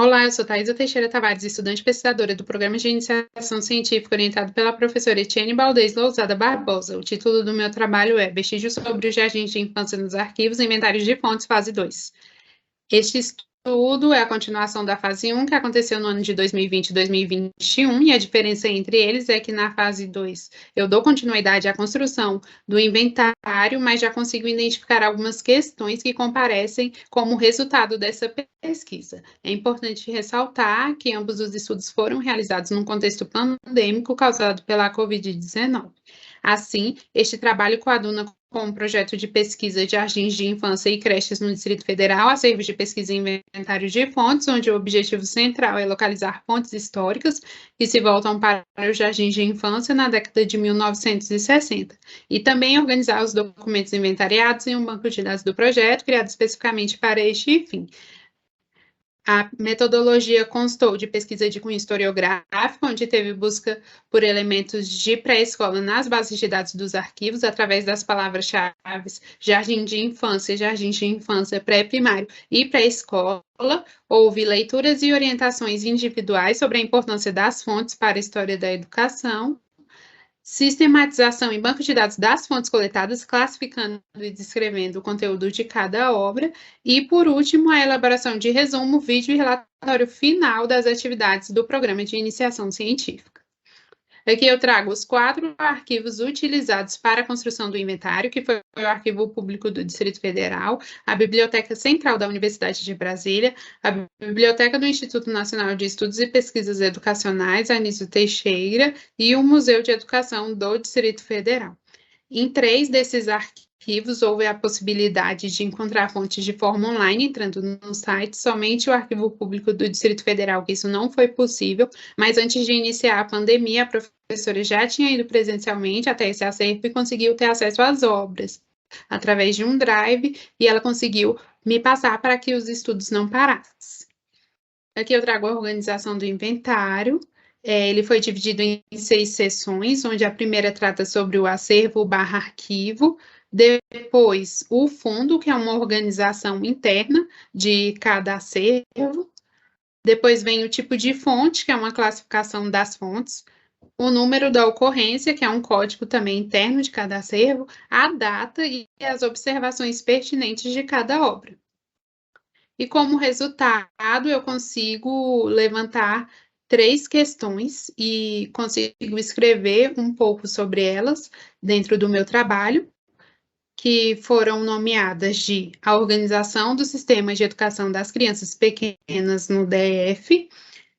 Olá, eu sou Thaisa Teixeira Tavares, estudante e pesquisadora do Programa de Iniciação Científica orientado pela professora Etienne Baldez Lousada Barbosa. O título do meu trabalho é Vestígios sobre os Jardins de Infância nos Arquivos e Inventários de Fontes, fase 2. Este estudo é a continuação da fase 1, que aconteceu no ano de 2020 e 2021, e a diferença entre eles é que na fase 2 eu dou continuidade à construção do inventário, mas já consigo identificar algumas questões que comparecem como resultado dessa pesquisa. É importante ressaltar que ambos os estudos foram realizados num contexto pandêmico causado pela Covid-19. Assim, este trabalho coaduna com um projeto de pesquisa de jardins de infância e creches no Distrito Federal, acervos de pesquisa e inventário de fontes, onde o objetivo central é localizar fontes históricas que se voltam para os jardins de infância na década de 1960, e também organizar os documentos inventariados em um banco de dados do projeto, criado especificamente para este fim. A metodologia constou de pesquisa de cunho historiográfico, onde teve busca por elementos de pré-escola nas bases de dados dos arquivos, através das palavras-chave jardim de infância pré-primário e pré-escola. Houve leituras e orientações individuais sobre a importância das fontes para a história da educação, sistematização em banco de dados das fontes coletadas, classificando e descrevendo o conteúdo de cada obra, e, por último, a elaboração de resumo, vídeo e relatório final das atividades do Programa de Iniciação Científica. Aqui eu trago os 4 arquivos utilizados para a construção do inventário, que foi o Arquivo Público do Distrito Federal, a Biblioteca Central da Universidade de Brasília, a Biblioteca do Instituto Nacional de Estudos e Pesquisas Educacionais, Anísio Teixeira, e o Museu de Educação do Distrito Federal. Em 3 desses arquivos, houve a possibilidade de encontrar fontes de forma online, entrando no site. Somente o Arquivo Público do Distrito Federal, que isso não foi possível, mas antes de iniciar a pandemia, a professora já tinha ido presencialmente até esse acervo e conseguiu ter acesso às obras através de um drive, e ela conseguiu me passar para que os estudos não parassem. Aqui eu trago a organização do inventário. Ele foi dividido em 6 seções, onde a primeira trata sobre o acervo/arquivo, depois o fundo, que é uma organização interna de cada acervo, depois vem o tipo de fonte, que é uma classificação das fontes, o número da ocorrência, que é um código também interno de cada acervo, a data e as observações pertinentes de cada obra. E como resultado, eu consigo levantar 3 questões e consigo escrever um pouco sobre elas dentro do meu trabalho, que foram nomeadas de a organização do sistema de educação das crianças pequenas no DF,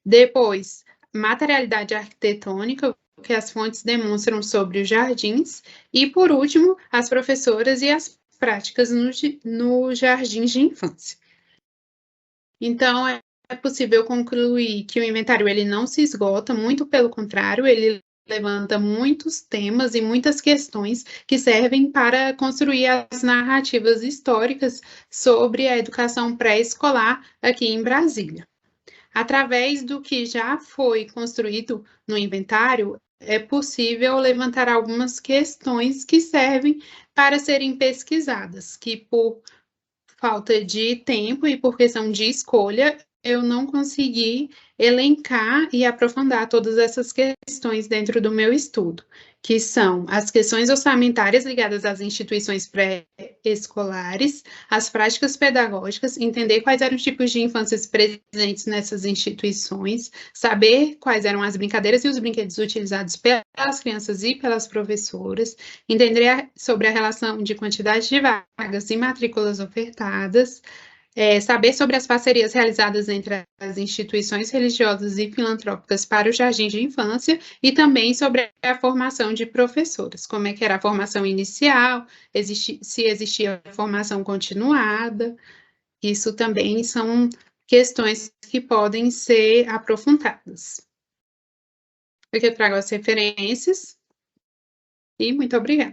depois materialidade arquitetônica, o que as fontes demonstram sobre os jardins, e por último, as professoras e as práticas no jardins de infância. Então, é possível concluir que o inventário ele não se esgota, muito pelo contrário, ele levanta muitos temas e muitas questões que servem para construir as narrativas históricas sobre a educação pré-escolar aqui em Brasília. Através do que já foi construído no inventário, é possível levantar algumas questões que servem para serem pesquisadas, que por falta de tempo e por questão de escolha, eu não consegui elencar e aprofundar todas essas questões dentro do meu estudo, que são as questões orçamentárias ligadas às instituições pré-escolares, as práticas pedagógicas, entender quais eram os tipos de infâncias presentes nessas instituições, saber quais eram as brincadeiras e os brinquedos utilizados pelas crianças e pelas professoras, entender sobre a relação de quantidade de vagas e matrículas ofertadas, saber sobre as parcerias realizadas entre as instituições religiosas e filantrópicas para o jardim de infância, e também sobre a formação de professoras, como é que era a formação inicial, se existia formação continuada. Isso também são questões que podem ser aprofundadas. Aqui eu trago as referências, e muito obrigada.